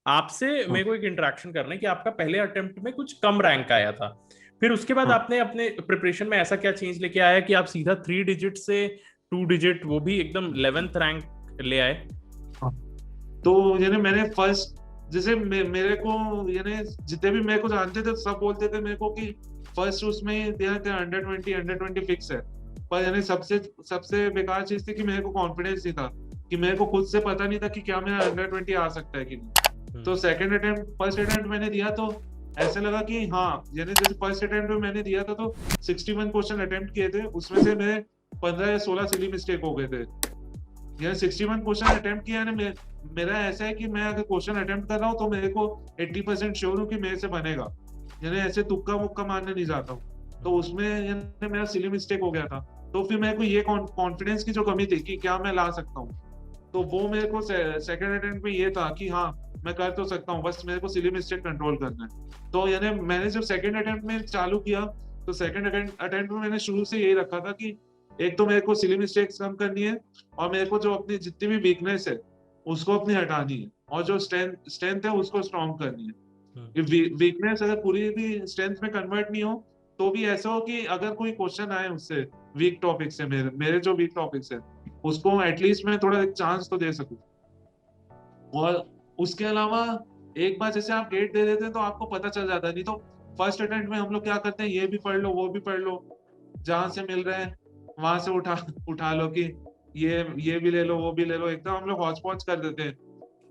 आपसे हाँ मेरे को एक इंटरेक्शन करना है कि आपका पहले अटेम्प्ट में कुछ कम रैंक आया था, फिर उसके बाद हाँ आपने अपने प्रिपरेशन में ऐसा क्या चेंज लेके आया कि आप सीधा 3 डिजिट से 2 डिजिट, वो भी एकदम 11th रैंक ले आए? हाँ। तो यानी मैंने फर्स्ट, जैसे मेरे को यानी जितने भी मेरे को जानते थे सब बोलते थे मेरे को कि फर्स्ट उसमें तेरा तेरा 120 फिक्स है। पर यानी सबसे सबसे बेकार चीज थी कि मेरे को कॉन्फिडेंस नहीं था, कि मेरे को खुद से पता नहीं था कि क्या मेरा 120 आ सकता है कि नहीं। तो हम्म। सेकंड अटेम्प्ट फर्स्ट अटेम्प्ट मैंने दिया तो ऐसे लगा कि हाँ, यानी जैसे फर्स्ट अटेम्प्ट में मैंने दिया था तो 61 क्वेश्चन अटेम्प्ट किए थे, उसमें से मेरे 15 या 16 सिली मिस्टेक हो गए थे। यानी 61 क्वेश्चन अटेम्प्ट किया, यानी मेरा ऐसा है कि मैं अगर क्वेश्चन अटेम्प्ट कर रहा हूँ तो मेरे को 80% श्योर हूँ कि मेरे से बनेगा, यानी ऐसे तुक्का मुक्का मारने नहीं जाता हूँ। तो उसमें यानी मेरा सिली मिस्टेक हो गया था। तो फिर मेरे को ये कॉन्फिडेंस की जो कमी थी कि क्या मैं ला सकता हूँ, तो वो मेरे को सेकंड अटेम्प्ट में ये था कि हाँ, मैं कर तो सकता हूँ, बस मेरे को सिली मिस्टेक कंट्रोल करना है। तो यानी मैंने जब सेकंड अटेम्प्ट में चालू किया, तो सेकंड अटेम्प्ट में मैंने शुरू से यही रखा था कि एक तो मेरे को सिली मिस्टेक्स कम करनी है, और मेरे को जो अपनी जितनी भी वीकनेस है उसको अपनी हटानी है, और जो स्ट्रेंथ स्ट्रेंथ है उसको स्ट्रॉन्ग करनी हम्म। है। वीकनेस अगर पूरी भी स्ट्रेंथ में कन्वर्ट नहीं हो, तो भी ऐसा हो कि अगर कोई क्वेश्चन आए उससे वीक टॉपिक से, मेरे मेरे जो वीक टॉपिक्स है उसको एटलीस्ट मैं थोड़ा एक चांस तो दे सकूं। और उसके अलावा एक बार जैसे आप डेट दे देते हैं तो आपको पता चल जाता है, नहीं तो फर्स्ट अटेम्प्ट में हम लोग क्या करते हैं, ये भी पढ़ लो वो भी पढ़ लो, जहां से मिल रहे हैं वहां से उठा उठा लो कि ये भी ले लो वो भी ले लो, एकदम हम लोग हौच पौच कर देते हैं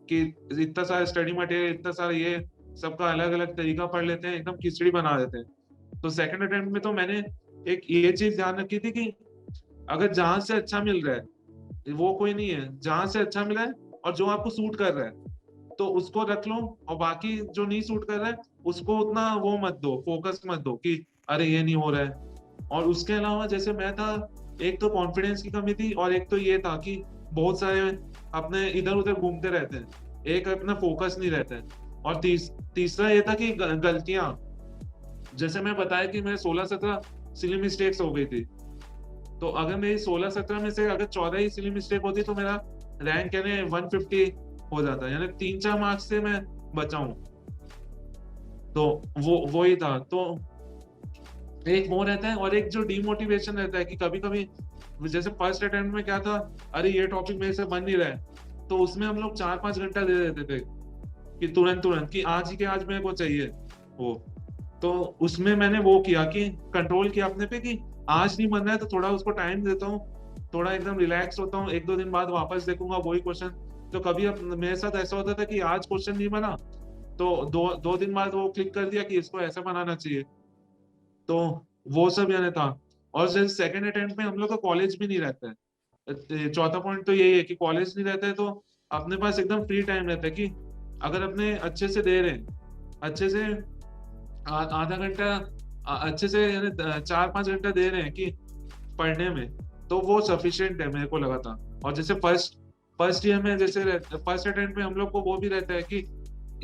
कि इतना सारा स्टडी मटेरियल, इतना सारा ये, सबका अलग अलग तरीका पढ़ लेते हैं, एकदम खिचड़ी बना देते हैं। तो सेकंड अटेम्प्ट में तो मैंने एक ये चीज ध्यान रखी थी कि अगर जहां से अच्छा मिल रहा है वो कोई नहीं है, जहां से अच्छा मिला है और जो आपको सूट कर रहा है तो उसको रख लो, और बाकी जो नहीं सूट कर रहा है उसको उतना वो मत दो, फोकस मत दो कि अरे ये नहीं हो रहा है। और उसके अलावा जैसे मैं था, एक तो कॉन्फिडेंस की कमी थी, और एक तो ये था कि बहुत सारे अपने इधर उधर घूमते रहते हैं, एक अपना फोकस नहीं रहता है। और तीसरा ये था कि गलतियां, जैसे मैं बताया कि मैं 16-17 सिली मिस्टेक्स हो गई थी। तो अगर मेरी 16-17 में से अगर 14 ही सिली मिस्टेक होती तो मेरा रैंक यानी 150 हो जाता, यानी 3-4 मार्क्स से मैं बचा हूँ। तो वो ही था। तो एक वो रहता है, और एक जो डीमोटिवेशन रहता है कि कभी कभी जैसे फर्स्ट अटेम्प्ट में क्या था, अरे ये टॉपिक मेरे से बन नहीं रहा है, तो उसमें हम लोग 4-5 घंटा दे देते थे कि तुरंत तुरंत कि आज ही के आज मेरे को चाहिए वो। तो उसमें मैंने वो किया कि कंट्रोल किया अपने पे कि आज नहीं बन रहा है तो थोड़ा उसको टाइम देता हूँ, थोड़ा एकदम रिलैक्स होता हूँ, 1-2 दिन बाद वापस देखूंगा वही क्वेश्चन। तो कभी अब मेरे साथ ऐसा होता था कि आज क्वेश्चन नहीं बना, तो दो दो दिन बाद वो क्लिक कर दिया कि इसको ऐसा बनाना चाहिए। तो वो सब यानी था। और जैसे सेकंड अटेम्प्ट में हम लोग का कॉलेज भी नहीं रहता है, चौथा पॉइंट तो यही है कि कॉलेज नहीं रहता है, तो अपने पास एकदम फ्री टाइम रहता है कि अगर अपने अच्छे से दे रहे हैं, अच्छे से आधा घंटा अच्छे से यानी 4-5 घंटा दे रहे हैं कि पढ़ने में, तो वो सफिशिएंट है मेरे को लगा था। और जैसे फर्स्ट फर्स्ट ईयर में जैसे फर्स्ट अटेम्प्ट में हम लोग को वो भी रहता है कि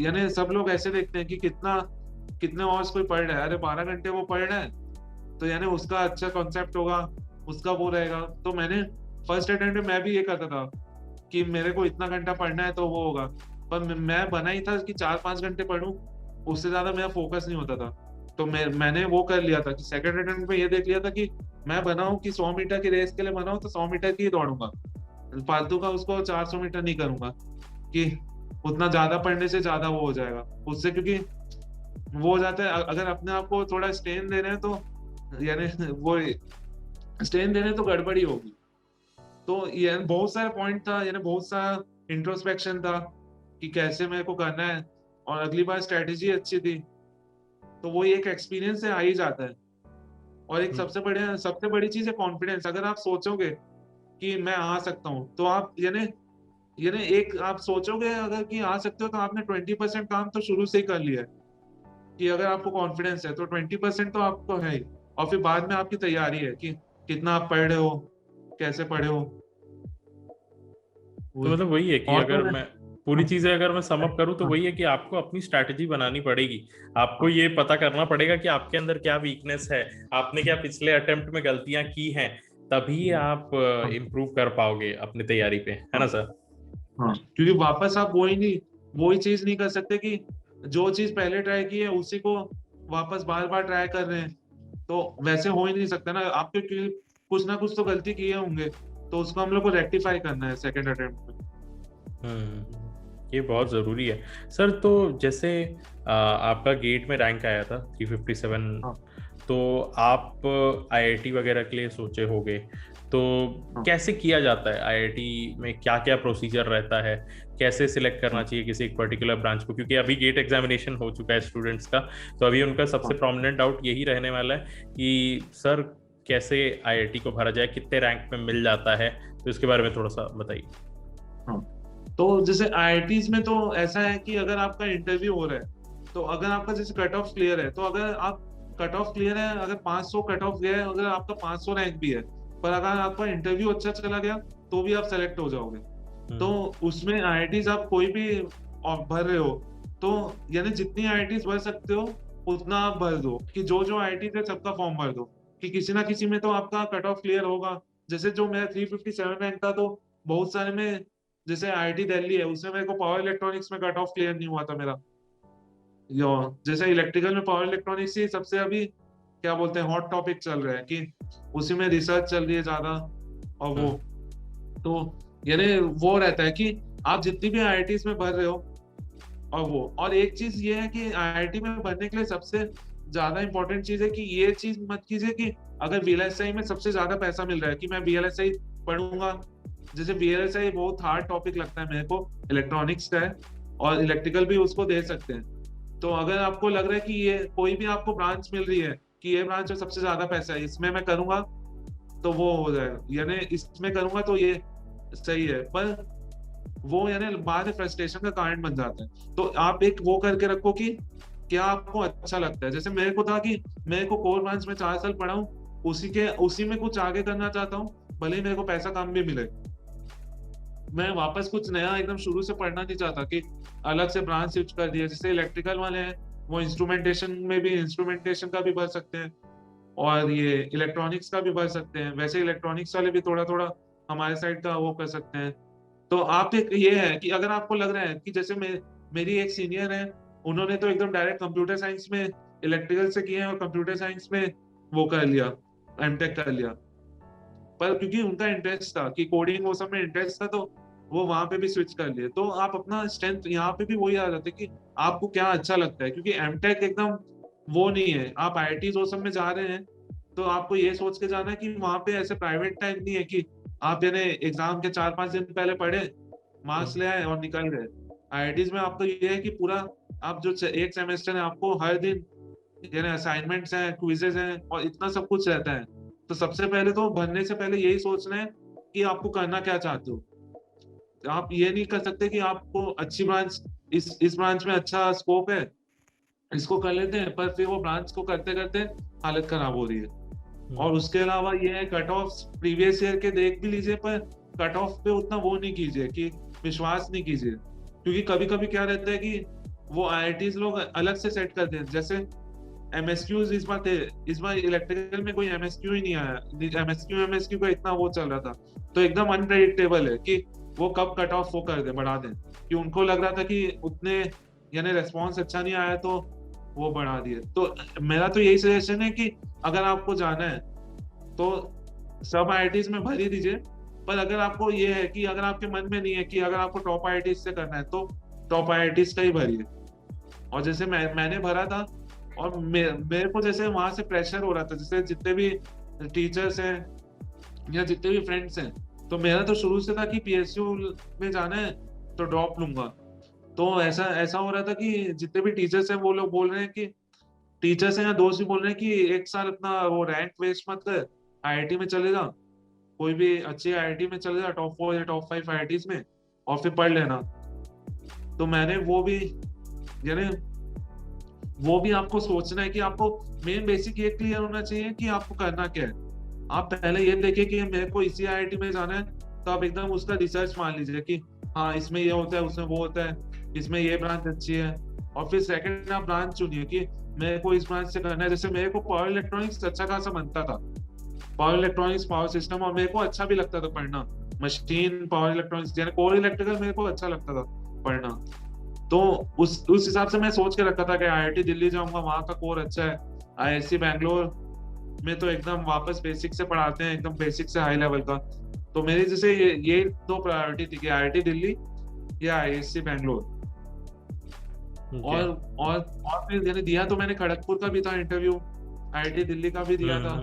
यानी सब लोग ऐसे देखते हैं कि कितने आवर्स कोई पढ़ रहा है, अरे 12 घंटे वो पढ़ रहा है तो यानी उसका अच्छा कॉन्सेप्ट होगा, उसका वो रहेगा। तो मैंने फर्स्ट अटेम्प्ट में मैं भी ये करता था कि मेरे को इतना घंटा पढ़ना है तो वो होगा, पर मैं बना ही था कि 4-5 घंटे पढूं, उससे ज्यादा मेरा फोकस नहीं होता था। तो मैंने वो कर लिया था कि सेकंड अटेम्प्ट में ये देख लिया था कि मैं बनाऊं कि 100 मीटर की रेस के लिए बनाऊं तो 100 मीटर की ही दौड़ूंगा, फालतू का उसको 400 मीटर नहीं करूंगा कि उतना ज्यादा पढ़ने से ज्यादा वो हो जाएगा उससे, क्योंकि वो हो जाता है अगर अपने आप को थोड़ा स्ट्रेन दे रहे हैं तो यानी वो स्ट्रेन दे रहे हैं तो गड़बड़ी होगी। तो ये बहुत सारे पॉइंट था, यानी बहुत सारा इंट्रोस्पेक्शन था कि कैसे मेरे को करना है, और अगली बार स्ट्रेटेजी अच्छी थी। तो वो एक एक्सपीरियंस से आ ही जाता है। और एक सबसे बड़ी चीज है कॉन्फिडेंस। अगर आप सोचोगे कि मैं आ सकता हूँ तो आप यानी यानी एक आप सोचोगे अगर कि आ सकते हो तो आपने 20% काम तो शुरू से ही कर लिया है। कि अगर आपको कॉन्फिडेंस है तो 20% तो आपको है ही, और फिर बाद में आपकी तैयारी है कि कितना आप पढ़ रहे हो, कैसे पढ़े हो। तो मतलब वही है कि और तो अगर मैं, मैं पूरी चीजें अगर मैं सम अप करूं तो वही है कि आपको अपनी स्ट्रैटेजी बनानी पड़ेगी। आपको ये पता करना पड़ेगा कि आपके अंदर क्या वीकनेस है, आपने क्या पिछले अटेम्प्ट में गलतियां की हैं, तभी आप इम्प्रूव कर पाओगे अपनी तैयारी पे, है ना सर? हाँ, क्योंकि वापस आप वो ही नहीं, वही चीज नहीं कर सकते कि जो चीज पहले ट्राई की है उसी को वापस बार बार ट्राई कर रहे हैं, तो वैसे हो ही नहीं सकता ना। आपके कुछ ना कुछ तो गलती किए होंगे, तो उसको हम लोग को रेक्टिफाई करना है सेकेंड अटेम्प्ट में। ये बहुत ज़रूरी है सर। तो जैसे आपका गेट में रैंक आया था 357, हाँ तो आप आईआईटी वगैरह के लिए सोचे होगे, तो हाँ कैसे किया जाता है आईआईटी में, क्या क्या प्रोसीजर रहता है, कैसे सिलेक्ट करना हाँ चाहिए किसी एक पर्टिकुलर ब्रांच को? क्योंकि अभी गेट एग्जामिनेशन हो चुका है स्टूडेंट्स का, तो अभी उनका सबसे हाँ प्रोमिनेंट डाउट यही रहने वाला है कि सर कैसे आईआईटी को भरा जाए, कितने रैंक में मिल जाता है, तो इसके बारे में थोड़ा सा बताइए। हाँ। तो जैसे आईआईटीज में तो ऐसा है कि अगर आपका इंटरव्यू हो रहा है, तो अगर आपका जैसे कट ऑफ क्लियर है, तो अगर आप कट ऑफ क्लियर है, अगर 500 कट ऑफ गया है, अगर आपका 500 रैंक भी है, पर अगर आपका इंटरव्यू अच्छा चला गया तो भी आप सेलेक्ट हो जाओगे। तो उसमें आईआईटीज आप कोई भी भर रहे हो, तो यानी जितनी आईआईटीज भर सकते हो उतना आप भर दो, कि जो जो आईआईटीज है सबका फॉर्म भर दो, कि किसी ना किसी में तो आपका कट ऑफ क्लियर होगा। जैसे जो मेरा 357 रैंक था, तो बहुत सारे में, जैसे आईआईटी दिल्ली है, उसमें मेरे को पावर इलेक्ट्रॉनिक्स में कट ऑफ क्लियर नहीं हुआ था मेरा। यो जैसे इलेक्ट्रिकल में पावर इलेक्ट्रॉनिक्स ही सबसे अभी क्या बोलते हैं हॉट टॉपिक चल रहा है, कि उसी में रिसर्च चल रही है ज्यादा। और वो तो यानी वो रहता है कि आप जितनी भी आईआईटीज में भर रहे हो, और एक चीज ये है कि आईआईटी में भरने के लिए सबसे ज्यादा इंपॉर्टेंट चीज है कि ये चीज मत कीजिए कि अगर वीएलएसआई में सबसे ज्यादा पैसा मिल रहा है कि मैं वीएलएसआई पढ़ूंगा। जैसे वीएलएसआई बहुत हार्ड टॉपिक लगता है मेरे को, इलेक्ट्रॉनिक्स का है, और इलेक्ट्रिकल भी उसको दे सकते हैं। तो अगर आपको लग रहा है कि ये कोई भी आपको ब्रांच मिल रही है कि ये ब्रांच में सबसे ज्यादा पैसा है, इसमें मैं करूंगा, तो वो हो जाएगा, यानी इसमें करूंगा तो ये सही है, पर वो यानी बाद में फ्रस्ट्रेशन का कारण बन जाता है। तो आप एक वो करके रखो कि क्या आपको अच्छा लगता है। जैसे मेरे को था कि मेरे को कोर ब्रांच में 4 साल पढ़ा हूँ, उसी में कुछ आगे करना चाहता हूँ, भले ही मेरे को पैसा कम भी मिले। मैं वापस कुछ नया एकदम शुरू से पढ़ना नहीं चाहता कि अलग से ब्रांच स्विच कर दिया। जैसे इलेक्ट्रिकल वाले हैं, वो इंस्ट्रूमेंटेशन में भी इंस्ट्रूमेंटेशन का भी भर सकते हैं, और ये इलेक्ट्रॉनिक्स का भी भर सकते हैं। वैसे इलेक्ट्रॉनिक्स वाले भी थोड़ा थोड़ा हमारे साइड का वो कर सकते हैं। तो आप एक ये है कि अगर आपको लग रहा है कि जैसे मेरी एक सीनियर है, उन्होंने तो एकदम डायरेक्ट कंप्यूटर साइंस में इलेक्ट्रिकल से किए हैं, और कंप्यूटर साइंस में वो कर लिया, एमटेक कर लिया। पर क्योंकि उनका इंटरेस्ट था कि कोडिंग वो सब में इंटरेस्ट था, तो वो वहां पे भी स्विच कर लिए। तो आप अपना स्ट्रेंथ यहाँ पे भी वही आ जाता है कि आपको क्या अच्छा लगता है, क्योंकि एमटेक एकदम वो नहीं है। आप आईआईटी वो सब में जा रहे हैं, तो आपको ये सोच के जाना है कि वहां पे ऐसे प्राइवेट टाइम नहीं है कि आप यानी एग्जाम के 4-5 दिन पहले पढ़े, मार्क्स ले आए और निकल गए। आईआईटीज में आपको ये है कि पूरा आप जो एक सेमेस्टर है, आपको हर दिन यानी असाइनमेंट्स हैं, क्विजेज हैं, और इतना सब कुछ रहता है। तो सबसे पहले तो भरने से पहले यही सोचना है कि आपको करना क्या चाहते हो। आप ये नहीं कर सकते कि आपको अच्छी ब्रांच, इस ब्रांच में अच्छा स्कोप है, इसको कर लेते हैं, पर फिर वो ब्रांच को करते करते हालत खराब हो रही है। और उसके अलावा ये है कट ऑफ प्रीवियस ईयर के देख भी लीजिए, पर कट ऑफ पे उतना वो नहीं कीजिए कि विश्वास नहीं कीजिए, क्योंकि कभी कभी क्या रहता है कि वो आईआईटीज लोग अलग से सेट करते हैं। जैसे एमएसक्यूज इस बार थे, इस बार इलेक्ट्रिकल में कोई एमएसक्यू ही नहीं आया। एमएसक्यू का इतना वो चल रहा था, तो एकदम अनप्रेडिक्टेबल है कि वो कब कट ऑफ वो कर दे, बढ़ा दे, कि उनको लग रहा था कि उतने यानी रेस्पॉन्स अच्छा नहीं आया, तो वो बढ़ा दिए। तो मेरा तो यही सजेशन है कि अगर आपको जाना है तो सब आईआईटीज में भर ही दीजिए, पर अगर आपको ये है कि अगर आपके मन में नहीं है कि अगर आपको टॉप आईआईटीज से करना है, तो टॉप आईआईटीज का ही भरिए। और जैसे मैंने भरा था, और मेरे को जैसे वहां से प्रेशर हो रहा था, जैसे जितने भी टीचर्स हैं या जितने भी फ्रेंड्स हैं, तो मेरा तो शुरू से था कि पीएसयू में जाना है तो ड्रॉप लूंगा। तो ऐसा ऐसा हो रहा था कि जितने भी टीचर्स हैं वो लोग बोल रहे हैं कि, टीचर्स हैं या दोस्त भी बोल रहे हैं कि एक साल अपना वो रैंक वेस्ट मत कर, आईआईटी में चले जा, कोई भी अच्छी आईआईटी में चले जा, टॉप 4 या टॉप 5 आईआईटीज में, और फिर पढ़ लेना। तो मैंने वो भी यानी वो भी आपको सोचना है कि आपको मेन बेसिक ये क्लियर होना चाहिए कि आपको करना क्या है। आप पहले ये देखिए कि मेरे को इसी आईआईटी में जाना है, तो आप एकदम उसका रिसर्च मान लीजिए कि हाँ इसमें ये होता है, उसमें वो होता है, इसमें ये ब्रांच अच्छी है। और फिर सेकंड आप ब्रांच चुनिए कि मेरे को इस ब्रांच से करना है। जैसे मेरे को पावर इलेक्ट्रॉनिक्स अच्छा खासा बनता था, पावर इलेक्ट्रॉनिक्स, पावर सिस्टम, और मेरे को अच्छा भी लगता था पढ़ना, मशीन पावर इलेक्ट्रॉनिक्स यानी कोर इलेक्ट्रिकल मेरे को अच्छा लगता था पढ़ना। तो उस हिसाब से मैं सोच के रखा था कि IIT दिल्ली जाऊंगा, वहाँ का कोर अच्छा है। IISc बैंगलोर में तो एकदम वापस बेसिक से पढ़ाते हैं, एकदम बेसिक से हाई लेवल का। तो मेरी जैसे ये दो प्रायोरिटी थी कि IIT दिल्ली या IISc बैंगलोर। Okay. और फिर मैंने दिया तो मैंने खड़गपुर का भी था इंटरव्यू, IIT दिल्ली का भी दिया था,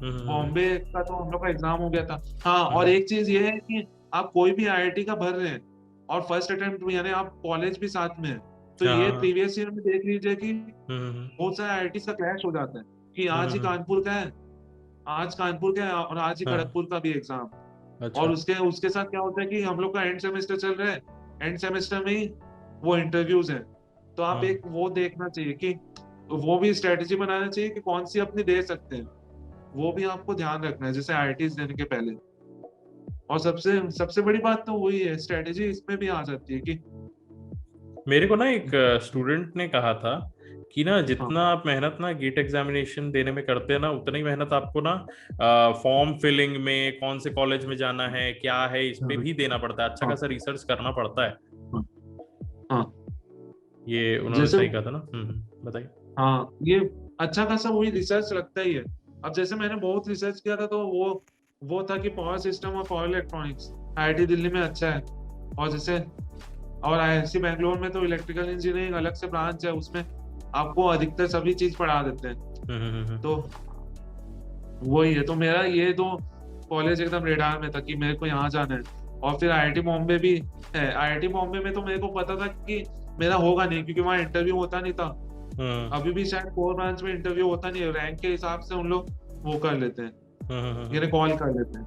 बॉम्बे का तो हम लोग का एग्जाम हो गया था। हाँ, और एक चीज ये है कि आप कोई भी IIT का भर रहे हैं और फर्स्ट अटेम्प्ट में, यानी आप कॉलेज भी साथ में है, तो ये प्रीवियस ईयर में देख लीजिए कि बहुत सारे IIT का क्लैश हो जाता है कि आज ही कानपुर का है, आज कानपुर का है और आज ही खड़गपुर का भी एग्जाम। और उसके साथ क्या होता है कि हम लोग का एंड सेमेस्टर चल रहा है, एंड सेमेस्टर में ही वो इंटरव्यूज हैं। तो आप एक वो देखना चाहिए कि वो भी स्ट्रेटेजी बनाना चाहिए कि कौन सी अपनी दे सकते हैं, वो भी आपको ध्यान रखना है जैसे IITs देने के पहले। और सबसे बड़ी बात तो वही है, स्ट्रेटेजी इसमें भी आ जाती है कि मेरे को ना एक स्टूडेंट ने कहा था कि ना जितना आप मेहनत ना गेट एग्जामिनेशन देने में करते हैं ना, उतना ही मेहनत आपको ना फॉर्म फिलिंग में, कौन से कॉलेज में जाना है, क्या है, इस पे भी देना पड़ता है। अच्छा खासा रिसर्च करना पड़ता है। ये उन्होंने सही कहा था ना। बताइए। हाँ, ये अच्छा खासा वही रिसर्च लगता ही है। अब जैसे मैंने बहुत रिसर्च किया था, तो वो था कि पावर सिस्टम और पावर इलेक्ट्रॉनिक्स IIT दिल्ली में अच्छा है, और जैसे और IISc बैंगलोर में तो इलेक्ट्रिकल इंजीनियरिंग अलग से ब्रांच है, उसमें आपको अधिकतर सभी चीज पढ़ा देते हैं। तो वही है, तो मेरा ये दो कॉलेज एकदम रेडार में था कि मेरे को यहाँ जाना है। और फिर IIT बॉम्बे भी है। IIT बॉम्बे में तो मेरे को पता था कि मेरा होगा नहीं, क्योंकि वहाँ इंटरव्यू होता नहीं था। अभी भी शायद कोर ब्रांच में इंटरव्यू होता नहीं है, रैंक के हिसाब से उन लोग वो कर लेते हैं, यानी कॉल कर लेते हैं।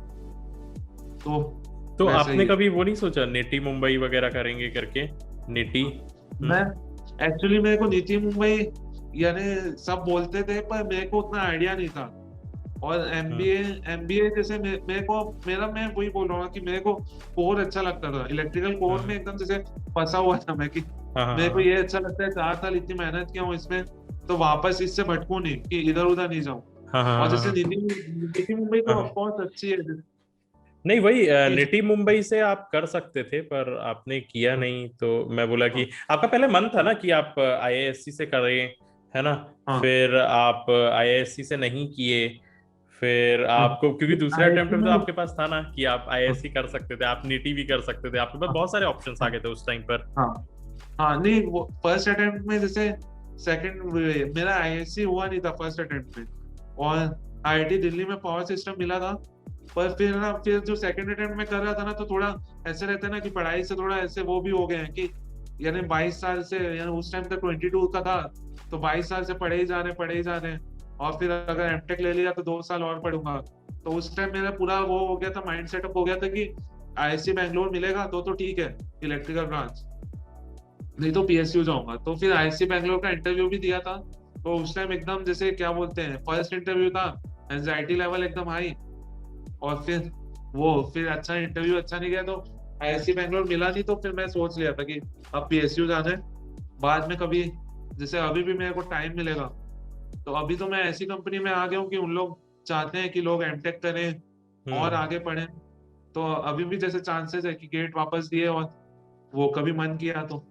तो आपने कभी वो नहीं सोचा नेटी मुंबई वगैरह करेंगे करके? नेटी मैं एक्चुअली, मेरे को नीति मुंबई यानी सब बोलते थे, पर मेरे को उतना आइडिया नहीं था। और MBA जैसे मैं वही बोल रहा हूँ कि मेरे को कोर अच्छा लगता था, इलेक्ट्रिकल कोर में एकदम जैसे फंसा हुआ था मैं कि मेरे को ये अच्छा लगता है, 4 साल इतनी मेहनत किया हूँ इसमें, तो वापस इससे भटकू नहीं कि इधर उधर नहीं जाऊँ। और जैसे नीति मुंबई तो ऑफकोर्स अच्छी है। नहीं, वही निटी मुंबई से आप कर सकते थे, पर आपने किया नहीं। तो मैं बोला कि आपका पहले मन था ना कि आप IISc से करें, है ना? फिर आप IISc से नहीं किए, फिर आपको, क्योंकि दूसरे अटेम्प्ट में तो आपके पास था ना कि आप IISc कर सकते थे, आप नीटी भी कर सकते थे, आपके पास बहुत सारे ऑप्शंस आ गए थे उस टाइम पर। हाँ, नहीं, वो फर्स्ट अटेम्प्ट में जैसे सेकंड मेरा IISc हुआ नहीं था फर्स्ट अटेम्प्ट में, और IIT दिल्ली में पावर सिस्टम मिला था। पर फिर जो सेकंड अटेम्प्ट में कर रहा था ना, तो थोड़ा ऐसे रहता है ना कि पढ़ाई से थोड़ा ऐसे वो भी हो गए हैं कि यानी 22 साल से, यानी उस टाइम तक 22 का था, तो 22 साल से पढ़े ही जा रहे हैं। और फिर अगर MTech ले लिया तो 2 साल और पढ़ूंगा। तो उस टाइम मेरा पूरा वो हो गया था, माइंड सेटअप हो गया था कि IISc बैंगलोर मिलेगा तो ठीक है, इलेक्ट्रिकल ब्रांच, नहीं तो PSU जाऊंगा। तो फिर IISc बैंगलोर का इंटरव्यू भी दिया था। तो उस टाइम एकदम जैसे क्या बोलते हैं, फर्स्ट इंटरव्यू था, एंजाइटी लेवल एकदम हाई। और फिर अच्छा इंटरव्यू अच्छा नहीं गया, तो IISc बैंगलोर मिला नहीं। तो फिर मैं सोच लिया था कि अब PSU जाना है, बाद में कभी, जैसे अभी भी मेरे को टाइम मिलेगा। तो अभी तो मैं ऐसी कंपनी में आ गया हूँ कि उन लोग चाहते हैं कि लोग MTech करें और आगे पढ़ें। तो अभी भी जैसे चांसेस है कि गेट वापस दिए और वो कभी मन किया तो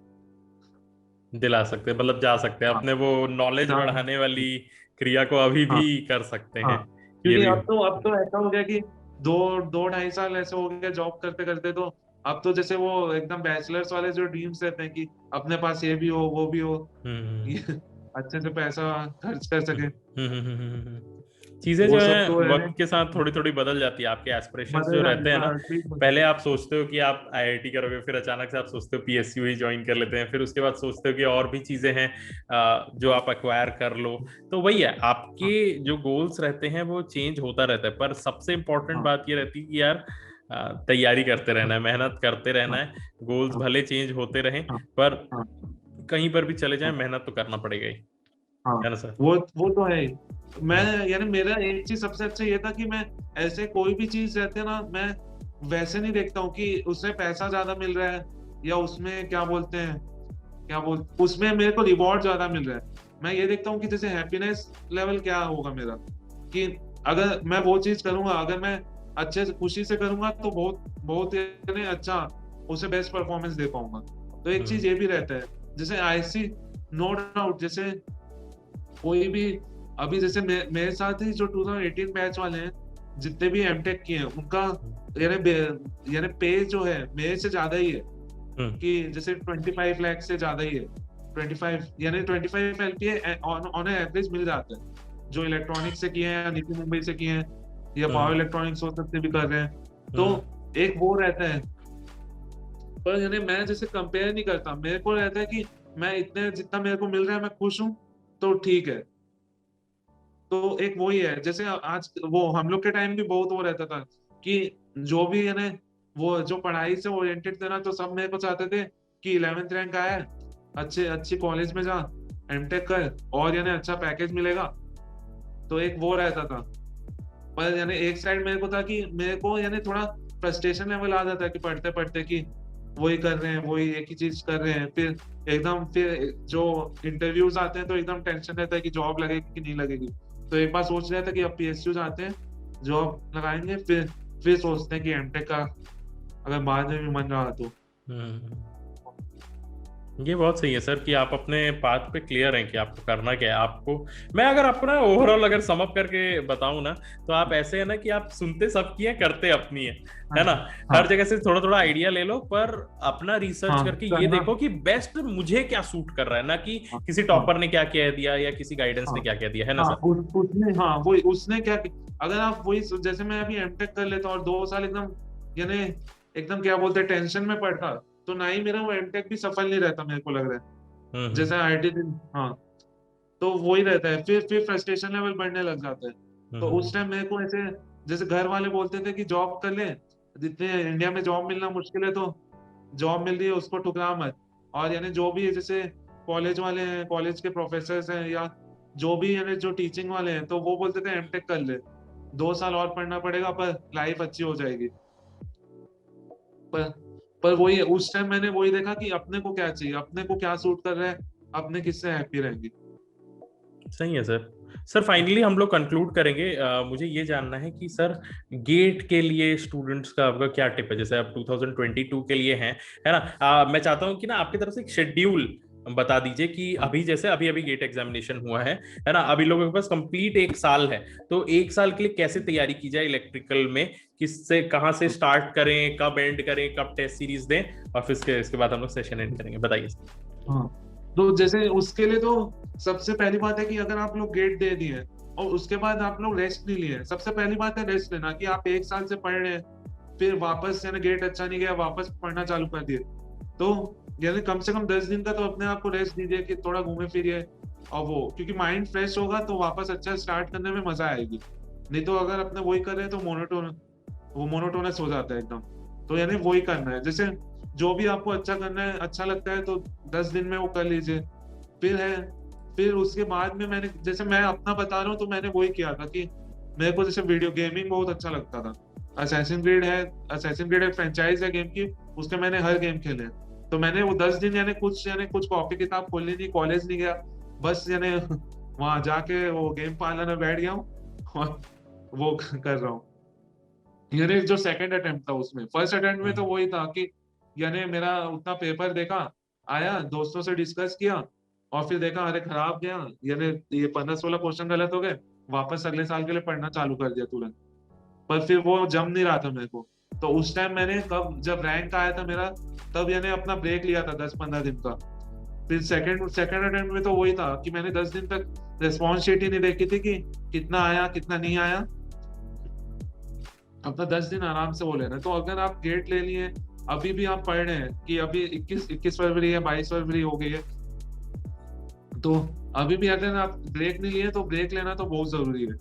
दिला सकते, मतलब जा सकते हैं, अपने वो नॉलेज बढ़ाने वाली क्रिया को अभी भी कर सकते हैं। क्योंकि अब तो ऐसा हो गया कि 2-2.5 साल ऐसे हो गया जॉब करते करते। तो अब तो जैसे वो एकदम बैचलर्स वाले जो ड्रीम्स रहते हैं कि अपने पास ये भी हो वो भी हो, अच्छे से पैसा खर्च कर सके। चीजें जो है वक्त के साथ थोड़ी थोड़ी बदल जाती है। आपके एस्पिरेशंस जो रहते हैं ना, पहले आप सोचते हो कि आप IIT करोगे, फिर अचानक से आप सोचते हो PSU ही ज्वाइन कर लेते हैं, फिर उसके बाद सोचते हो कि और भी चीजें हैं जो आप एक्वायर कर लो। तो वही है, आपके जो गोल्स रहते हैं वो चेंज होता रहता है। पर सबसे इम्पोर्टेंट बात ये रहती है कि यार तैयारी करते रहना है, मेहनत करते रहना है। गोल्स भले चेंज होते रहें, पर कहीं पर भी चले जाएं, मेहनत तो करना पड़ेगा ही, है ना सर? वो तो है। मैं यानी मेरा एक चीज सबसे अच्छा ये था कि मैं ऐसे कोई भी चीज रहती है ना, मैं वैसे नहीं देखता हूँ कि उसमें पैसा ज्यादा मिल रहा है या उसमें उसमें मेरे को रिवॉर्ड ज्यादा मिल रहा है। मैं ये देखता हूँ कि जैसे हैप्पीनेस लेवल क्या होगा मेरा, कि अगर मैं वो चीज करूंगा, अगर मैं अच्छे से खुशी से करूंगा, तो बहुत अच्छा उसे बेस्ट परफॉर्मेंस दे पाऊंगा। तो एक चीज ये भी रहता है जैसे आईसी, नो डाउट, जैसे कोई भी अभी जैसे मेरे साथ ही जो 2018 बैच वाले हैं, जितने भी एमटेक किए हैं, उनका यानी पे जो है मेरे से ज्यादा ही है, कि जैसे 25 लाख से ज्यादा ही है। 25 यानी 25 एलपीए ऑन एवरेज मिल जाता है, जो इलेक्ट्रॉनिक से किए हैं या नीति मुंबई से किए हैं या पावर इलेक्ट्रॉनिक्स हो सकते भी कर रहे हैं। तो एक वो रहता है, पर यानी मैं जैसे कंपेयर नहीं करता, मेरे को रहता है कि मैं इतने जितना मेरे को मिल रहा है मैं खुश हूँ, तो ठीक है। तो एक वही है, जैसे आज वो हम लोग के टाइम भी बहुत वो रहता था कि जो भी यानी वो जो पढ़ाई से ओरिएंटेड थे ना, तो सब मेरे को चाहते थे कि 11th रैंक आया है, अच्छे अच्छी कॉलेज में जा, एमटेक कर, और यानी अच्छा पैकेज मिलेगा। तो एक वो रहता था। पर यानी एक साइड मेरे को था कि मेरे को यानी थोड़ा फ्रस्ट्रेशन लेवल आ जाता है कि पढ़ते पढ़ते कि वही कर रहे हैं, वही एक ही चीज कर रहे हैं, फिर एकदम फिर जो इंटरव्यूज आते हैं तो एकदम टेंशन रहता है कि जॉब लगेगी कि नहीं लगेगी। तो एक बार सोच रहा था कि अब पीएसयू जाते हैं, जॉब लगाएंगे, फिर सोचते हैं कि एमटेक का अगर बाद में भी मन रहा तो। ये बहुत सही है सर कि आप अपने पाथ पे क्लियर हैं कि आपको करना क्या है। आपको मैं अगर आपको ना ओवरऑल अगर सम अप करके बताऊं ना, तो आप ऐसे है ना कि आप सुनते सबकी है, करते अपनी है ना। हाँ हर जगह से थोड़ा थोड़ा आइडिया ले लो, पर अपना रिसर्च हाँ करके ये करना। देखो कि बेस्ट मुझे क्या सूट कर रहा है, ना कि हाँ किसी हाँ टॉपर ने क्या कह दिया या किसी गाइडेंस हाँ ने क्या कह दिया, है ना हाँ, सर। उसने, हाँ वही उसने क्या अगर आप वही जैसे मैं अभी एमटेक कर लेता और 2 साल एकदम यानी एकदम क्या बोलते हैं टेंशन में पड़ता, तो ना ही मेरा वो एमटेक भी सफल नहीं रहता, मेरे को लग रहा है। जैसे आईटी, हाँ, तो वही रहता है, फिर फ्रस्ट्रेशन लेवल बढ़ने लग जाता है। तो उस टाइम मेरे को ऐसे, जैसे घर वाले बोलते थे कि जॉब कर ले, जितने इंडिया में जॉब मिलना मुश्किल है, तो जॉब मिल रही है उसको ठुकरा मत। और यानी जो भी जैसे कॉलेज वाले हैं, कॉलेज के प्रोफेसर हैं, या जो भी यानी जो टीचिंग वाले हैं, तो वो बोलते थे एमटेक कर ले, 2 साल और पढ़ना पड़ेगा पर लाइफ अच्छी हो जाएगी। पर पर वही है, उस टाइम मैंने वही देखा कि अपने को क्या चाहिए, अपने को क्या सूट कर रहा है, अपने किससे हैप्पी रहेंगे। सही है सर। सर फाइनली हम लोग कंक्लूड करेंगे। मुझे ये जानना है कि सर गेट के लिए स्टूडेंट्स का आपका क्या टिप है, जैसे आप 2022 के लिए हैं, है ना। मैं चाहता हूँ कि ना आपकी तरफ से एक शेड्यूल बता दीजिए कि अभी जैसे अभी अभी गेट एग्जामिनेशन हुआ है ना, अभी लोगों के पास कंप्लीट 1 साल है, तो 1 साल के लिए कैसे तैयारी की जाए इलेक्ट्रिकल में, किससे कहाँ से स्टार्ट करें, कब एंड करें, कब टेस्ट सीरीज दें, और फिर इसके बाद हम लोग सेशन एंड करेंगे, बताइए। हाँ, तो जैसे उसके लिए तो सबसे पहली बात है कि अगर आप लोग गेट दे दिए और उसके बाद आप लोग रेस्ट नहीं लिए, सबसे पहली बात है रेस्ट लेना, कि आप 1 साल से पढ़ रहे हैं, फिर वापस यानी गेट अच्छा नहीं गया, वापस पढ़ना चालू कर दिए, तो यानी कम से कम 10 दिन का तो अपने आप को रेस्ट दीजिए कि थोड़ा घूमे फिरिए, और वो क्योंकि माइंड फ्रेश होगा तो वापस अच्छा स्टार्ट करने में मजा आएगी। नहीं तो अगर अपने वही कर रहे हैं तो मोनोटोनस हो जाता है एकदम। तो यानी वही करना है, जैसे जो भी आपको अच्छा करना है, अच्छा लगता है, तो 10 दिन में वो कर लीजिए। फिर उसके बाद में मैंने, जैसे मैं अपना बता रहा हूँ, तो मैंने वही किया था कि मेरे को जैसे वीडियो गेमिंग बहुत अच्छा लगता था। असैसिन क्रीड एक फ्रेंचाइज है गेम की, उसके मैंने हर गेम खेले, तो मैंने वो 10 दिन यानी कुछ कॉपी किताब खोलनी नहीं, कॉलेज नहीं गया, बस यानी वहां जाके वो गेम पार्लर में बैठ गया हूँ और वो कर रहा हूँ। यानी जो सेकंड अटेम्प्ट था उसमें, फर्स्ट अटेम्प्ट में तो वही था कि यानी मेरा उतना पेपर देखा, आया, दोस्तों से डिस्कस किया, और फिर देखा अरे खराब गया, यानी ये 15-16 क्वेश्चन गलत हो गए, वापस अगले साल के लिए पढ़ना चालू कर दिया तुरंत। पर फिर वो जम नहीं रहा था मेरे को, तो उस टाइम मैंने कब जब रैंक आया था मेरा, तब यानी अपना ब्रेक लिया था 10-15 दिन का। फिर सेकंड अटेम्प्ट में तो वही था कि मैंने 10 दिन तक रिस्पॉन्स शीट ही नहीं देखी थी कि कितना आया कितना नहीं आया, अपना 10 दिन आराम से वो लेना। तो अगर आप गेट ले लिए, अभी भी आप पढ़ रहे हैं कि अभी 21 फरवरी है, 22 फरवरी हो गई है, तो अभी भी अगर आप ब्रेक नहीं लिए, तो ब्रेक लेना तो बहुत जरूरी है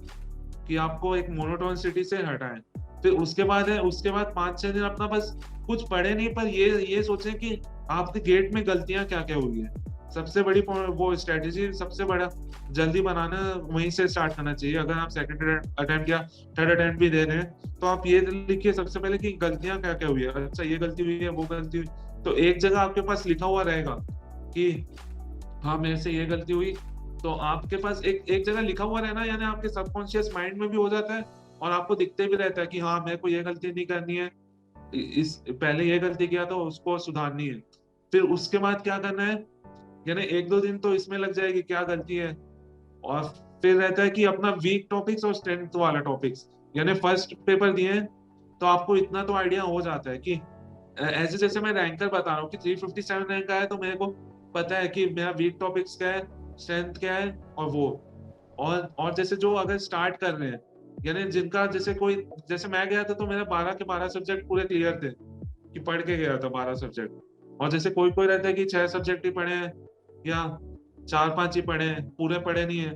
कि आपको एक मोनोटोन सिटी से हटाएं। फिर उसके बाद 5-6 दिन अपना बस कुछ पढ़े नहीं, पर ये सोचें कि आपके गेट में गलतियां क्या क्या हुई है। सबसे बड़ी वो स्ट्रेटेजी, सबसे बड़ा जल्दी बनाना वहीं से स्टार्ट करना चाहिए। अगर आप सेकंड अटेम्प्ट या थर्ड अटेम्प्ट भी दे रहे हैं, तो आप ये लिखिए सबसे पहले कि गलतियां क्या क्या हुई है, अच्छा ये गलती हुई है, वो गलती हुई, तो एक जगह आपके पास लिखा हुआ रहेगा कि हाँ मेरे से ये गलती हुई, तो आपके पास एक जगह लिखा हुआ रहना, यानी आपके सबकॉन्शियस माइंड में भी हो जाता है, और आपको दिखते भी रहता है कि हाँ मेरे को ये गलती नहीं करनी है, इस पहले ये गलती किया तो उसको सुधारनी है। फिर उसके बाद क्या करना है यानी 1-2 दिन तो इसमें लग जाएगी क्या गलती है। और फिर रहता है कि अपना वीक टॉपिक्स और स्ट्रेंथ वाला टॉपिक्स, यानी फर्स्ट पेपर दिए तो आपको इतना तो आइडिया हो जाता है कि ऐसे जैसे मैं रैंकर बता रहा हूँ कि 357 रैंक आया तो मेरे को पता है कि मेरा वीक टॉपिक्स क्या है, स्ट्रेंथ क्या है, और वो। और जैसे जो अगर स्टार्ट कर रहे हैं, यानी जिनका जैसे कोई, जैसे मैं गया था तो मेरा 12 के 12 सब्जेक्ट पूरे क्लियर थे, कि पढ़ के गया था 12 सब्जेक्ट। और जैसे कोई कोई रहता है कि 6 सब्जेक्ट ही पढ़े हैं या 4-5 ही पढ़े हैं, पूरे पढ़े नहीं है,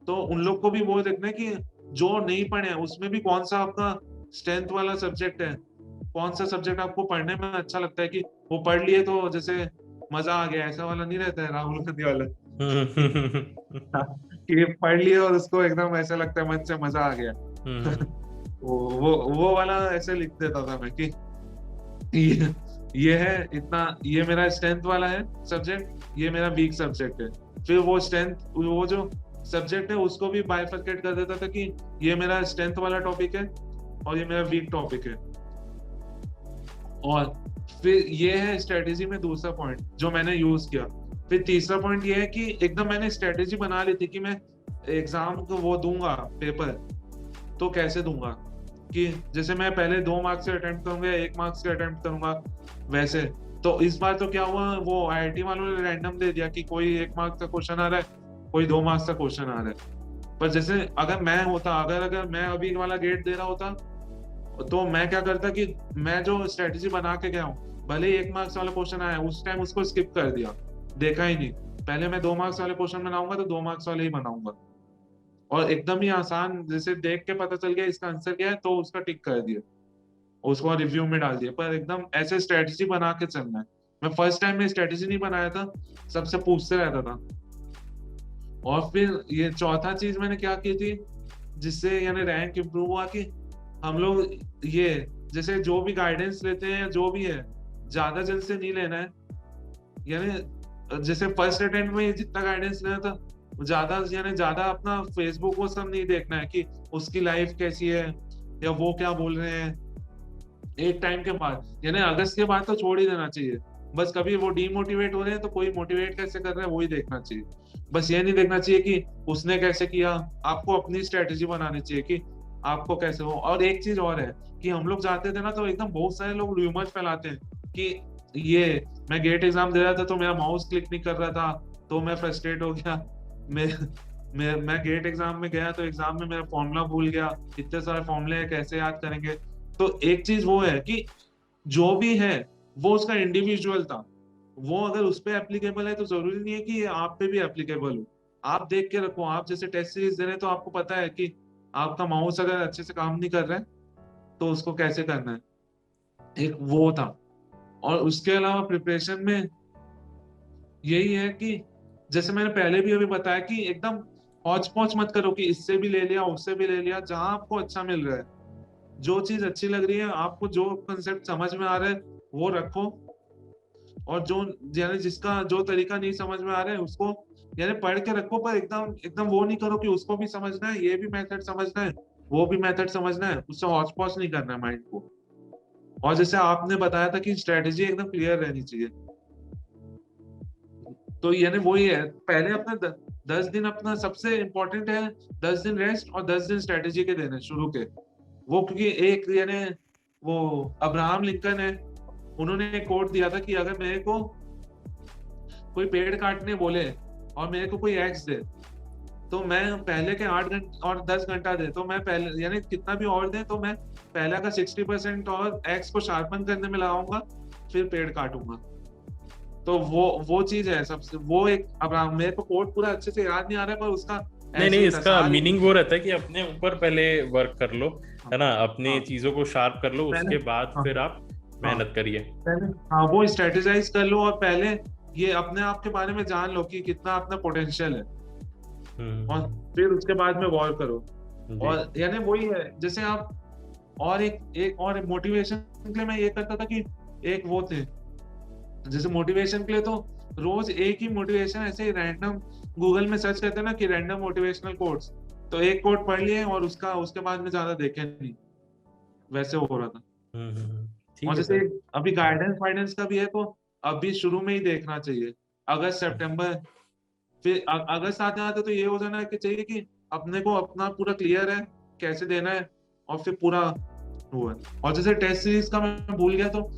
तो उन लोग को भी वो देखना है कि जो नहीं पढ़े हैं उसमें भी कौन सा आपका स्ट्रेंथ वाला सब्जेक्ट है, कौन सा सब्जेक्ट आपको पढ़ने में अच्छा लगता है, कि वो पढ़ लिए तो जैसे मजा आ गया, ऐसा वाला नहीं रहता है राहुल गांधी वाला। कि पढ़ लिए और उसको एकदम ऐसा लगता है मन से मजा आ गया। वो वाला ऐसे लिख देता था मैं कि ये ये है इतना, ये मेरा स्ट्रेंथ वाला है सब्जेक्ट, ये मेरा वीक सब्जेक्ट है। फिर वो स्ट्रेंथ, वो जो सब्जेक्ट है उसको भी बाइफरकेट कर देता था कि ये मेरा स्ट्रेंथ वाला टॉपिक है और ये मेरा वीक टॉपिक है। और फिर ये है स्ट्रेटेजी में दूसरा पॉइंट जो मैंने यूज किया। फिर तीसरा पॉइंट ये है कि एकदम मैंने स्ट्रेटेजी बना ली थी कि मैं एग्जाम को वो दूंगा पेपर, तो कैसे दूंगा, कि जैसे मैं पहले 2 मार्क्स से अटेम्प्ट करूंगा, 1 मार्क्स से अटेम्प्ट करूंगा वैसे। तो इस बार तो क्या हुआ, वो आईआईटी वालों ने रैंडम दे दिया कि कोई 1 मार्क्स का क्वेश्चन आ रहा है, कोई 2 मार्क्स का क्वेश्चन आ रहा है। पर जैसे अगर मैं होता, अगर मैं अभी वाला गेट दे रहा होता, तो मैं क्या करता कि मैं जो स्ट्रेटेजी बना के गया हूँ, भले ही 1 मार्क्स वाला क्वेश्चन आया उस टाइम उसको स्किप कर दिया, देखा ही नहीं। पहले मैं 2 मार्क्स वाले क्वेश्चन बनाऊंगा तो 2 मार्क्स वाले ही बनाऊंगा, और एकदम ही आसान, जैसे देख के पता चल गया इसका आंसर क्या है तो उसका टिक कर दिया, उसको रिव्यू में डाल दिया। पर एकदम ऐसे स्ट्रेटेजी बना के चलना है। मैं फर्स्ट टाइम में स्ट्रेटेजी नहीं बनाया था, सबसे पूछते रहता था। और फिर ये चौथा चीज मैंने क्या की थी जिससे यानी रैंक इम्प्रूव हुआ, कि हम लोग ये जैसे जो भी गाइडेंस लेते हैं जो भी है, ज्यादा जन से नहीं लेना है। यानी जैसे फर्स्ट अटेम्प्ट में जितना गाइडेंस लेना था ज्यादा, यानी ज्यादा अपना फेसबुक वो सब नहीं देखना है कि उसकी लाइफ कैसी है या वो क्या बोल रहे हैं। एक टाइम के बाद यानी अगस्त के बाद तो छोड़ ही देना चाहिए। बस कभी वो डीमोटिवेट हो रहे हैं तो कोई मोटिवेट कैसे कर रहा है वही देखना चाहिए। बस ये नहीं देखना चाहिए कि उसने कैसे किया, आपको अपनी स्ट्रेटेजी बनानी चाहिए कि आपको कैसे हो। और एक चीज और है कि हम लोग जाते थे ना तो एकदम बहुत सारे लोग र्यूमर फैलाते हैं कि ये मैं गेट एग्जाम दे रहा था तो मेरा माउस क्लिक नहीं कर रहा था तो मैं फ्रस्ट्रेट हो गया। मैं मैं गेट एग्जाम में गया तो एग्जाम में मेरा फॉर्मूला भूल गया, इतने सारे फॉर्मूले हैं कैसे याद करेंगे। तो एक चीज वो है कि जो भी है वो उसका इंडिविजुअल था, वो अगर उस पे एप्लीकेबल है तो जरूरी नहीं है कि ये आप पे भी एप्लीकेबल हो। आप देख के रखो, आप जैसे टेस्ट सीरीज दे रहे हैं तो आपको पता है कि आपका माउस अगर अच्छे से काम नहीं कर रहा है तो उसको कैसे करना है, एक वो था। और उसके अलावा प्रिपरेशन में यही है कि जैसे मैंने पहले भी अभी बताया कि एकदम हौच पौच मत करो कि इससे भी ले लिया उससे भी ले लिया। जहां आपको अच्छा मिल रहा है, जो चीज अच्छी लग रही है आपको, जो कंसेप्ट समझ में आ रहा है वो रखो। और जो यानी जिसका जो तरीका नहीं समझ में आ रहा है उसको यानी पढ़ के रखो, पर एकदम एकदम वो नहीं करो कि उसको भी समझना है, ये भी मेथड समझना है, वो भी मेथड समझना है, उससे हौच पौच नहीं करना है माइंड को। और जैसे आपने बताया था कि स्ट्रेटेजी एकदम क्लियर रहनी चाहिए, तो यानी वही है, पहले अपना 10 दिन अपना सबसे इम्पोर्टेंट है, 10 दिन रेस्ट और 10 दिन स्ट्रेटेजी के देने शुरू के। वो क्योंकि एक यानी वो अब्राहम लिंकन है, उन्होंने एक कोट दिया था कि अगर मेरे को कोई पेड़ काटने बोले और मेरे को कोई एक्स दे तो मैं पहले के 8 घंटे और 10 घंटा दे तो मैं पहले यानी कितना भी और दे तो मैं पहले का 60% और एक्स को शार्पन करने में लगाऊंगा, फिर पेड़ काटूंगा। तो वो चीज है सबसे, वो एक, अब मेरे को कोड पूरा अच्छे से याद नहीं आ रहा है पर उसका नहीं ऐसे नहीं, ही था इसका सारी। मीनिंग वो रहता है कि अपने ऊपर पहले वर्क कर लो, हाँ है ना, अपनी हाँ चीजों को शार्प कर लो, पहले, उसके बाद हाँ फिर आप हाँ मेहनत करिए। पहले, हाँ वो स्ट्रेटेजाइज कर लो और पहले ये अपने आप के बारे में जान लो कि कितना अपना पोटेंशियल है, और हम्म। फिर उसके बाद में वॉर करो। जी। और यानी वही है जैसे आप, और एक और मोटिवेशन के लिए मैं ये करता था कि एक वो थे, जैसे मोटिवेशन के लिए तो रोज एक ही मोटिवेशन ऐसे ही रैंडम गूगल में सर्च करते हैं ना कि रैंडम मोटिवेशनल कोट्स, तो एक कोट पढ़ लिए और उसका उसके बाद में ज्यादा देखे नहीं, वैसे हो रहा था। और ठीक है जैसे सर। अभी गाइडेंस वाइडेंस का भी है तो अभी शुरू में ही देखना चाहिए अगस्त सितंबर, फिर अगस्त आते आते तो ये हो जाना कि चाहिए कि अपने को अपना पूरा क्लियर है कैसे देना है, और फिर पूरा हुआ। और जैसे टेस्ट सीरीज का मैं भूल गया, तो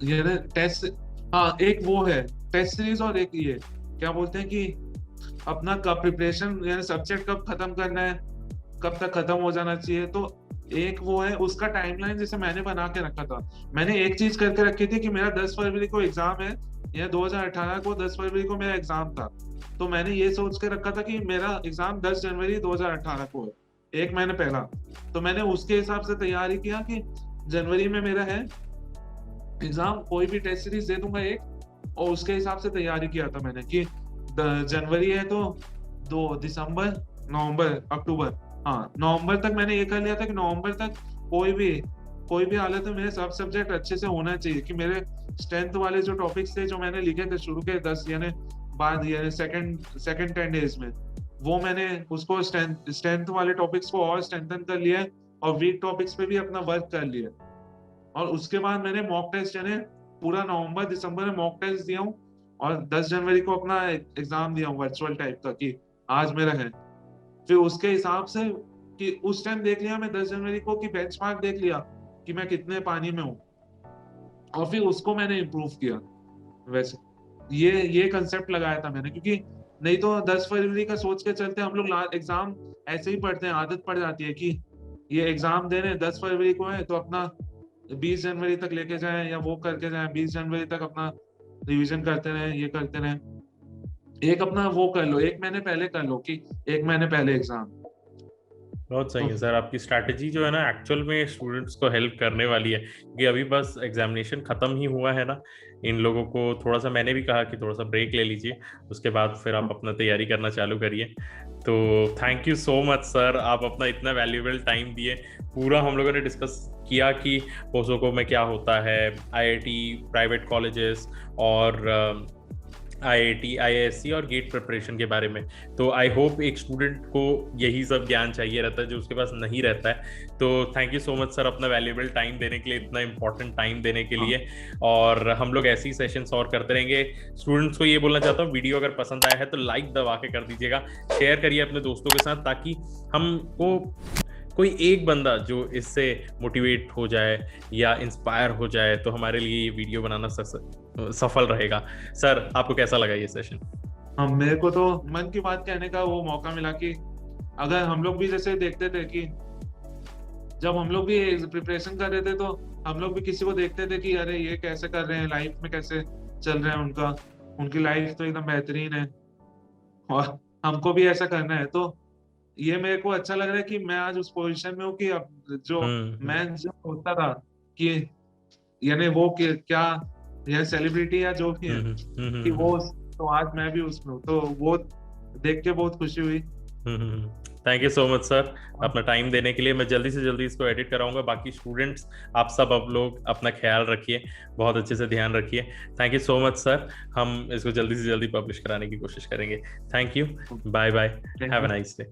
ये ना टेस्ट, हाँ एक वो है टेस्ट सीरीज, और एक ये क्या बोलते हैं कि अपना कब प्रिपरेशन, यानी सब्जेक्ट कब खत्म करना है, कब तक खत्म हो जाना चाहिए। तो एक वो है उसका टाइमलाइन जैसे मैंने बना के रखा था। मैंने एक चीज करके रखी थी कि मेरा 10 फरवरी को एग्जाम है, या 2018 को 10 फरवरी को मेरा एग्जाम था। तो मैंने ये सोच के रखा था कि मेरा एग्जाम 10 जनवरी 2018 को है, एक महीने पहला। तो मैंने उसके हिसाब से तैयारी किया कि जनवरी में मेरा है एग्जाम, कोई भी टेस्ट सीरीज दे दूंगा एक, और उसके हिसाब से तैयारी किया था मैंने कि जनवरी है तो 2 दिसंबर, नवंबर, अक्टूबर, हाँ नवंबर तक मैंने ये कर लिया था कि नवंबर तक कोई भी हालत में मेरे सब सब्जेक्ट अच्छे से होना चाहिए, कि मेरे स्ट्रेंथ वाले जो टॉपिक्स थे जो मैंने लिखे थे शुरू के 10 यानी बाद यानी सेकंड 10 डेज में, वो मैंने उसको स्ट्रेंथ वाले टॉपिक्स को और स्ट्रेंथन कर लिया, और वीक टॉपिक्स पे भी अपना वर्क कर लिया। और उसके बाद मैंने मॉक टेस्ट यानी पूरा नवंबर दिसंबर में मॉक टेस्ट दिया हूँ, और 10 जनवरी को अपना एग्जाम दिया हूँ वर्चुअल टाइप का कि आज मेरा है। फिर उसके हिसाब से कि उस टाइम देख लिया मैं 10 जनवरी को कि बेंचमार्क देख लिया कि मैं कितने पानी में हूँ, और फिर उसको मैंने इम्प्रूव किया। वैसे ये कंसेप्ट लगाया था मैंने, क्योंकि नहीं तो 10 फरवरी का सोच के चलते हम लोग एग्जाम ऐसे ही पढ़ते हैं, आदत पड़ जाती है कि ये एग्जाम देने 10 फरवरी को है तो अपना 20 जनवरी तक लेके जाए, या वो करके जाए 20 जनवरी तक अपना रिवीजन करते रहे, ये करते रहे। एक अपना वो कर लो, एक महीने पहले कर लो कि एक महीने पहले एग्जाम। बहुत सही है सर, आपकी स्ट्रैटेजी जो है ना एक्चुअल में स्टूडेंट्स को हेल्प करने वाली है, क्योंकि अभी बस एग्जामिनेशन खत्म ही हुआ है ना। इन लोगों को थोड़ा सा मैंने भी कहा कि थोड़ा सा ब्रेक ले लीजिए, उसके बाद फिर आप अपना तैयारी करना चालू करिए। तो thank you so much sir, आप अपना इतना वैल्यूएबल टाइम दिए। पूरा हम लोगों ने डिस्कस किया कि पोसोको में क्या होता है, आईआईटी, प्राइवेट कॉलेजेस और आईआईटी, आईआईएससी और गेट प्रिपरेशन के बारे में। तो आई होप एक स्टूडेंट को यही सब ज्ञान चाहिए रहता है जो उसके पास नहीं रहता है। तो thank you so much sir अपना वैल्यूएबल टाइम देने के लिए, इतना इंपॉर्टेंट टाइम देने के लिए। और हम लोग ऐसे ही सेशंस और करते रहेंगे। स्टूडेंट्स को ये बोलना चाहता हूँ, वीडियो अगर पसंद आया है तो लाइक दबा के कर दीजिएगा, शेयर करिए अपने दोस्तों के साथ, ताकि हमको कोई एक बंदा जो इससे मोटिवेट हो जाए या इंस्पायर हो जाए, तो हमारे लिए ये वीडियो बनाना सफल रहेगा। सर आपको कैसा लगा ये सेशन? हाँ, मेरे को तो मन की बात कहने का वो मौका मिला कि अगर हम लोग भी जैसे देखते थे कि जब हम लोग भी प्रिपरेशन कर रहे थे तो हम लोग भी किसी को देखते थे कि अरे ये कैसे कर रहे हैं, लाइफ में कैसे चल रहे हैं उनकी लाइफ तो एकदम बेहतरीन है, और हमको भी ऐसा करना है। तो ये मेरे को अच्छा लग रहा है कि मैं आज उस पोजीशन में हूँ कि अब जो मैं जो सोचता था कि यानी वो क्या या सेलिब्रिटी या जो भी है कि वो, तो आज मैं भी उसमें हूँ, तो वो देख के बहुत खुशी हुई। Thank you so much sir अपना टाइम देने के लिए। मैं जल्दी से जल्दी इसको एडिट कराऊंगा। बाकी स्टूडेंट्स आप सब अब लोग अपना ख्याल रखिए, बहुत अच्छे से ध्यान रखिए। Thank you so much sir, हम इसको जल्दी से जल्दी पब्लिश कराने की कोशिश करेंगे। Thank you, bye bye, have a nice day.